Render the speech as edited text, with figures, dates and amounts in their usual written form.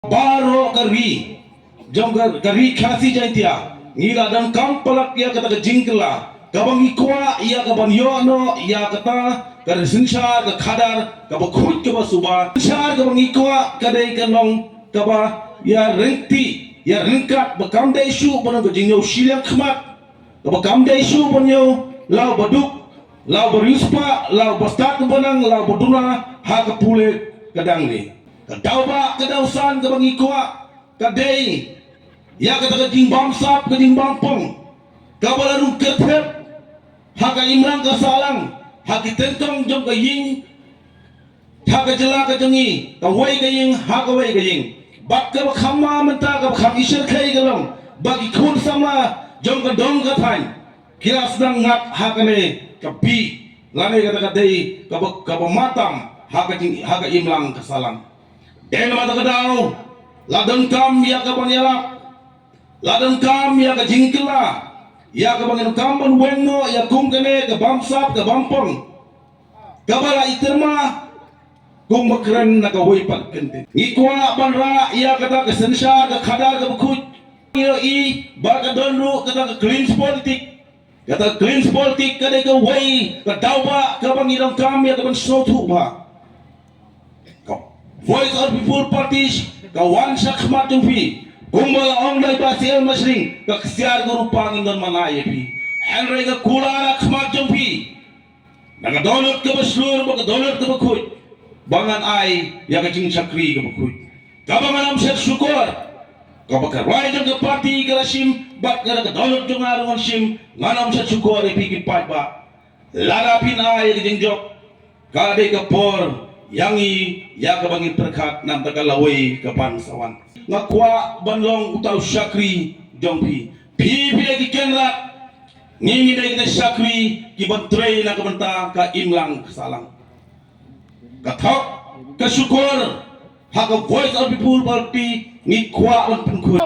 Baro kari, jom kari kasi jantia, ngira dan kampalak ia kata kejingkela, kabang ikwa ia kabang yono ia kata kada sinsar ka khadar kaba khut kaba suba sinsar kabang ikwa kada ikanong kaba ya renti ya ringkat bakam da isu banang kejingyo silang khmat kaba kam da isu banyo lau baduk lau berispa lau bastat banang lau baduna ha kapule kadang ni kadauba kadausan kabang ikwa kadai ya kata kejing bamsap kejing bampong kabalarung ketep haka imrang kasalang haki tentong jom ka ying haka jela ka jongi ka wai ka ying haka wai ka ying bak ka khama menta ka kham isher khai galong bagi khun sama jom ka dong ka thain kira sedang ngat haka ne ka bi lane kata ka dei ka matam haka jing haka imlang kasalang den mata ka dau ladang kam ya ka banyalak ladang kam ya ka jingkela ya ka bangin kamban wengo ya kungkene ka bamsap ka bampong kabala iterma kung makren na ka waypag kente ngikwa banra ya kata ka sensya ka khadar ka bukut i baka donru kata ka cleans politik kata cleans politik kada ka way ka dawba ka bangirang kam ya ka ban sotu ba voice of people parties ka wan sakmat fi kumbal online pasir masring ka kesiar guru pangin dan manaya pi henry ka kulara khmat jompi naga download ka baslur ba download ka bakut bangan ai ya ka jing sakri ka bakut kabangan am set syukur ka bakar wai jong ka parti ka sim bak ka download jong arung sim nganam set syukur pi ki pat ba lalapin ai ka jing jok ka de ka por yangi ya ka bangin perkat nam ta kalawai ka pansawan ngakwa banlong utau syakri jongpi pi lagi kenrat ngingi dai kita syakri ki bantrei na kabanta ka imlang salang kathok ka syukur haka voice of people party ngikwa on pun